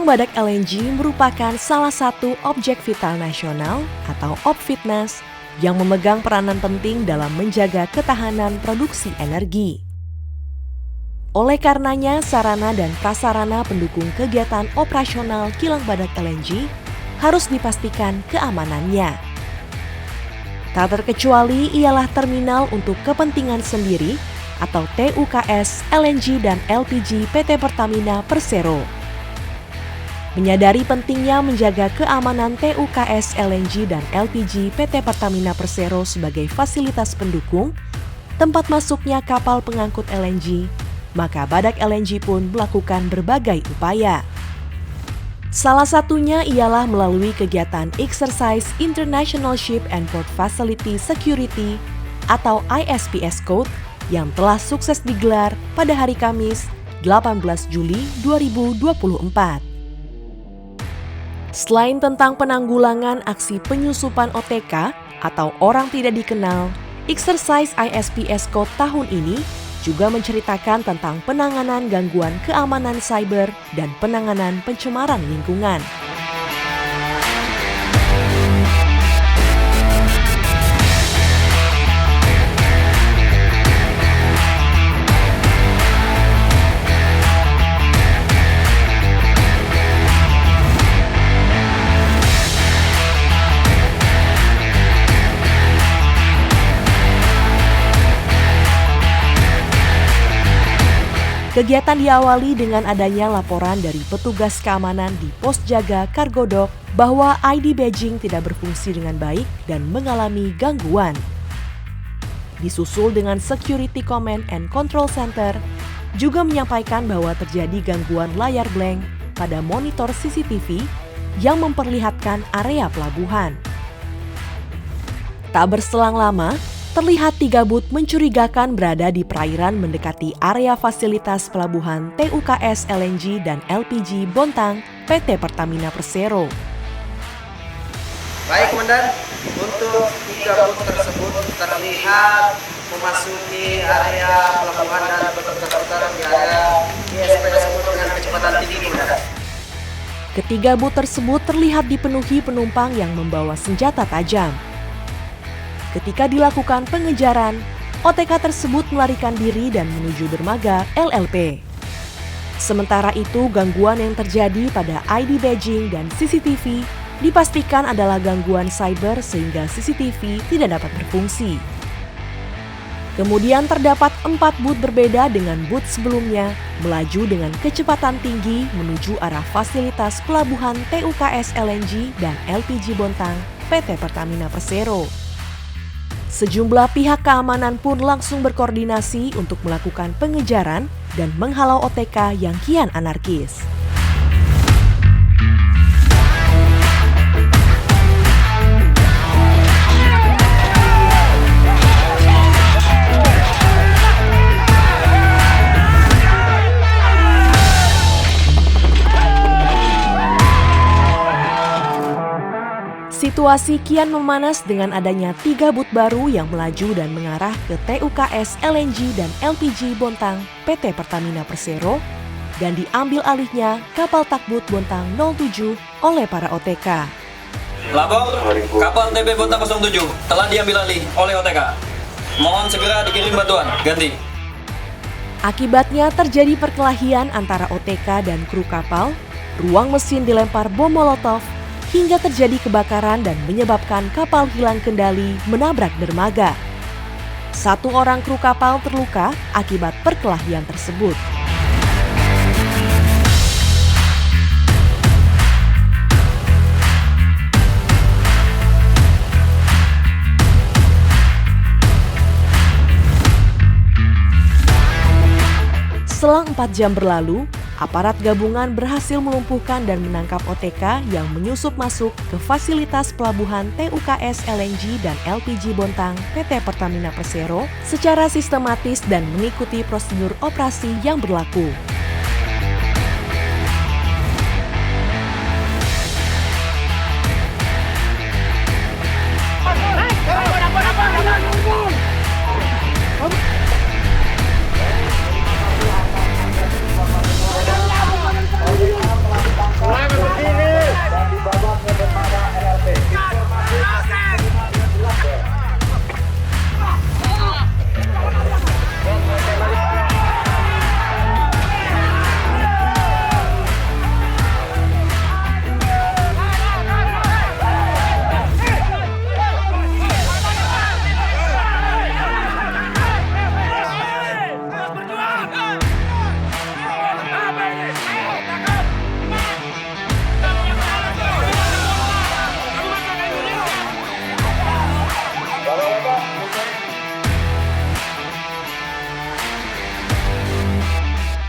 Kilang Badak LNG merupakan salah satu objek vital nasional atau OBVITNAS yang memegang peranan penting dalam menjaga ketahanan produksi energi. Oleh karenanya, sarana dan prasarana pendukung kegiatan operasional Kilang Badak LNG harus dipastikan keamanannya. Tak terkecuali ialah terminal untuk kepentingan sendiri atau TUKS LNG dan LPG PT Pertamina Persero. Menyadari pentingnya menjaga keamanan TUKS LNG dan LPG PT Pertamina Persero sebagai fasilitas pendukung, tempat masuknya kapal pengangkut LNG, maka Badak LNG pun melakukan berbagai upaya. Salah satunya ialah melalui kegiatan Exercise International Ship and Port Facility Security atau ISPS Code yang telah sukses digelar pada hari Kamis 18 Juli 2024. Selain tentang penanggulangan aksi penyusupan OTK atau orang tidak dikenal, Exercise ISPS Code tahun ini juga menceritakan tentang penanganan gangguan keamanan cyber dan penanganan pencemaran lingkungan. Kegiatan diawali dengan adanya laporan dari petugas keamanan di pos jaga Cargo Dock bahwa ID badging tidak berfungsi dengan baik dan mengalami gangguan. Disusul dengan Security Command and Control Center juga menyampaikan bahwa terjadi gangguan layar blank pada monitor CCTV yang memperlihatkan area pelabuhan. Tak berselang lama, terlihat 3 booth mencurigakan berada di perairan mendekati area fasilitas pelabuhan TUKS LNG dan LPG Bontang PT Pertamina Persero. Baik, Komandan, untuk 3 booth tersebut terlihat memasuki area pelabuhan dan berputar-putar di area ISPS dengan kecepatan tinggi, Komandan. Ketiga booth tersebut terlihat dipenuhi penumpang yang membawa senjata tajam. Ketika dilakukan pengejaran, OTK tersebut melarikan diri dan menuju dermaga LLP. Sementara itu, gangguan yang terjadi pada ID badging dan CCTV dipastikan adalah gangguan cyber sehingga CCTV tidak dapat berfungsi. Kemudian terdapat 4 booth berbeda dengan booth sebelumnya melaju dengan kecepatan tinggi menuju arah fasilitas pelabuhan TUKS LNG dan LPG Bontang PT Pertamina Persero. Sejumlah pihak keamanan pun langsung berkoordinasi untuk melakukan pengejaran dan menghalau OTK yang kian anarkis. Situasi kian memanas dengan adanya 3 booth baru yang melaju dan mengarah ke TUKS LNG dan LPG Bontang PT Pertamina Persero dan diambil alihnya kapal takbut Bontang 07 oleh para OTK. Lapor, kapal TB Bontang 07 telah diambil alih oleh OTK. Mohon segera dikirim bantuan, ganti. Akibatnya terjadi perkelahian antara OTK dan kru kapal, ruang mesin dilempar bom molotov, hingga terjadi kebakaran dan menyebabkan kapal hilang kendali menabrak dermaga. 1 orang kru kapal terluka akibat perkelahian tersebut. Selang 4 jam berlalu, aparat gabungan berhasil melumpuhkan dan menangkap OTK yang menyusup masuk ke fasilitas pelabuhan TUKS LNG dan LPG Bontang PT Pertamina Persero secara sistematis dan mengikuti prosedur operasi yang berlaku.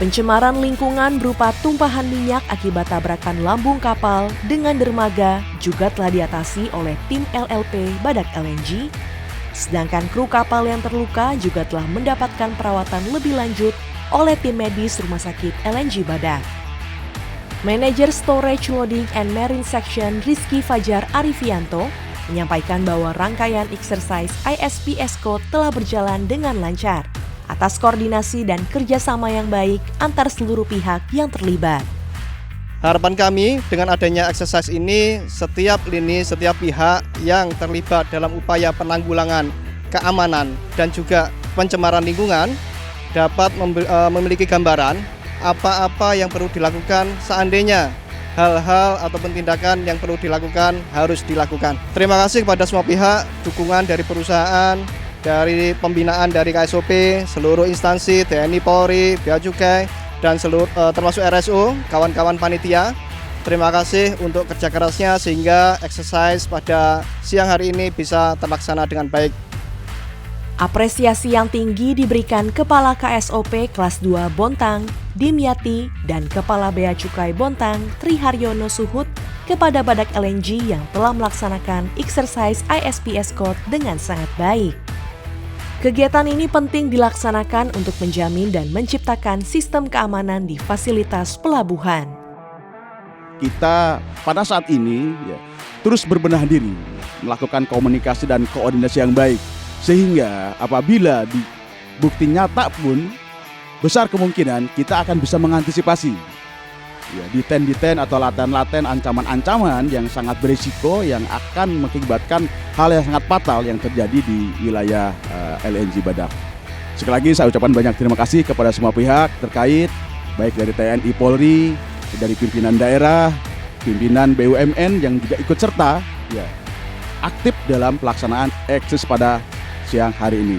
Pencemaran lingkungan berupa tumpahan minyak akibat tabrakan lambung kapal dengan dermaga juga telah diatasi oleh tim LLP Badak LNG, sedangkan kru kapal yang terluka juga telah mendapatkan perawatan lebih lanjut oleh tim medis Rumah Sakit LNG Badak. Manajer Storage Loading and Marine Section Rizky Fajar Arifianto menyampaikan bahwa rangkaian exercise ISPS Code telah berjalan dengan lancar atas koordinasi dan kerjasama yang baik antar seluruh pihak yang terlibat. Harapan kami dengan adanya exercise ini, setiap lini, setiap pihak yang terlibat dalam upaya penanggulangan keamanan dan juga pencemaran lingkungan dapat memiliki gambaran apa-apa yang perlu dilakukan seandainya hal-hal ataupun tindakan yang perlu dilakukan harus dilakukan. Terima kasih kepada semua pihak, dukungan dari perusahaan, dari pembinaan dari KSOP, seluruh instansi, TNI, Polri, Bea Cukai, dan seluruh termasuk RSU, kawan-kawan panitia. Terima kasih untuk kerja kerasnya sehingga exercise pada siang hari ini bisa terlaksana dengan baik. Apresiasi yang tinggi diberikan Kepala KSOP Kelas 2 Bontang, Dimyati, dan Kepala Bea Cukai Bontang, Tri Haryono Suhut kepada Badak LNG yang telah melaksanakan exercise ISPS Code dengan sangat baik. Kegiatan ini penting dilaksanakan untuk menjamin dan menciptakan sistem keamanan di fasilitas pelabuhan. Kita pada saat ini terus berbenah diri, melakukan komunikasi dan koordinasi yang baik, sehingga apabila bukti nyata pun besar kemungkinan kita akan bisa mengantisipasi detain atau latihan-latihan ancaman-ancaman yang sangat berisiko yang akan mengakibatkan hal yang sangat fatal yang terjadi di wilayah LNG Badak. Sekali lagi saya ucapkan banyak terima kasih kepada semua pihak terkait, baik dari TNI, Polri, dari pimpinan daerah, pimpinan BUMN yang juga ikut serta aktif dalam pelaksanaan eksis pada siang hari ini.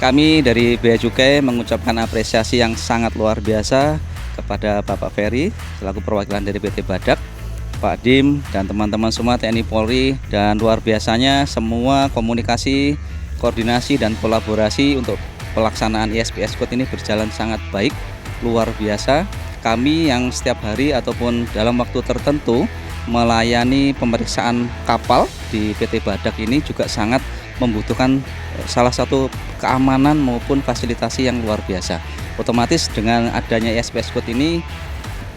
Kami dari Bea Cukai mengucapkan apresiasi yang sangat luar biasa kepada Bapak Ferry selaku perwakilan dari PT Badak, Pak Dim, dan teman-teman semua TNI Polri, dan luar biasanya semua komunikasi, koordinasi, dan kolaborasi untuk pelaksanaan ISPS Code ini berjalan sangat baik, luar biasa. Kami yang setiap hari ataupun dalam waktu tertentu melayani pemeriksaan kapal di PT Badak ini juga sangat membutuhkan salah satu keamanan maupun fasilitasi yang luar biasa. Otomatis dengan adanya ISPS Code ini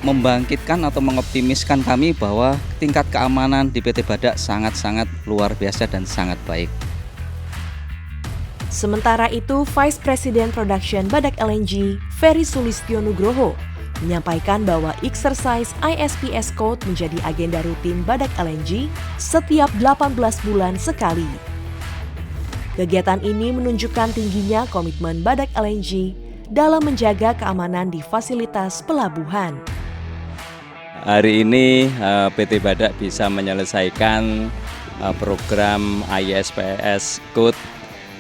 membangkitkan atau mengoptimiskan kami bahwa tingkat keamanan di PT Badak sangat-sangat luar biasa dan sangat baik. Sementara itu, Vice President Production Badak LNG, Ferry Sulistyo Nugroho, menyampaikan bahwa exercise ISPS Code menjadi agenda rutin Badak LNG setiap 18 bulan sekali. Kegiatan ini menunjukkan tingginya komitmen Badak LNG dalam menjaga keamanan di fasilitas pelabuhan. Hari ini PT Badak bisa menyelesaikan program ISPS Code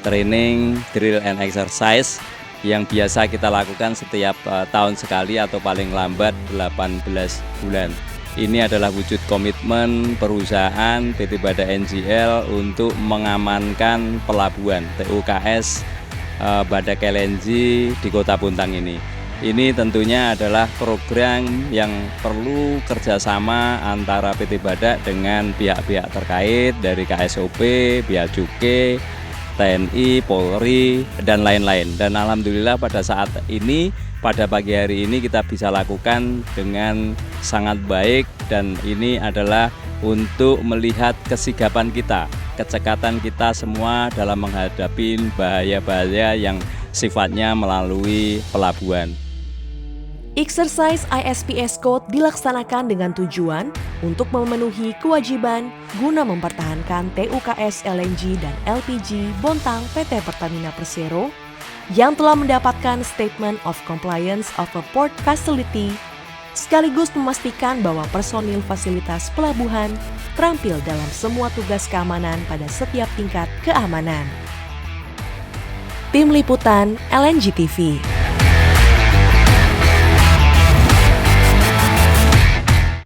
Training, Drill and Exercise yang biasa kita lakukan setiap tahun sekali atau paling lambat 18 bulan. Ini adalah wujud komitmen perusahaan PT Badak NGL untuk mengamankan pelabuhan TUKS Badak LNG di Kota Bontang ini. Ini tentunya adalah program yang perlu kerjasama antara PT Badak dengan pihak-pihak terkait dari KSOP, Bea Cukai, TNI, Polri, dan lain-lain. Dan alhamdulillah pada saat ini, pada pagi hari ini kita bisa lakukan dengan sangat baik, dan ini adalah untuk melihat kesigapan kita, kecekatan kita semua dalam menghadapi bahaya-bahaya yang sifatnya melalui pelabuhan. Exercise ISPS Code dilaksanakan dengan tujuan untuk memenuhi kewajiban guna mempertahankan TUKS LNG dan LPG Bontang PT Pertamina Persero yang telah mendapatkan Statement of Compliance of a Port Facility, sekaligus memastikan bahwa personil fasilitas pelabuhan terampil dalam semua tugas keamanan pada setiap tingkat keamanan. Tim Liputan LNG TV.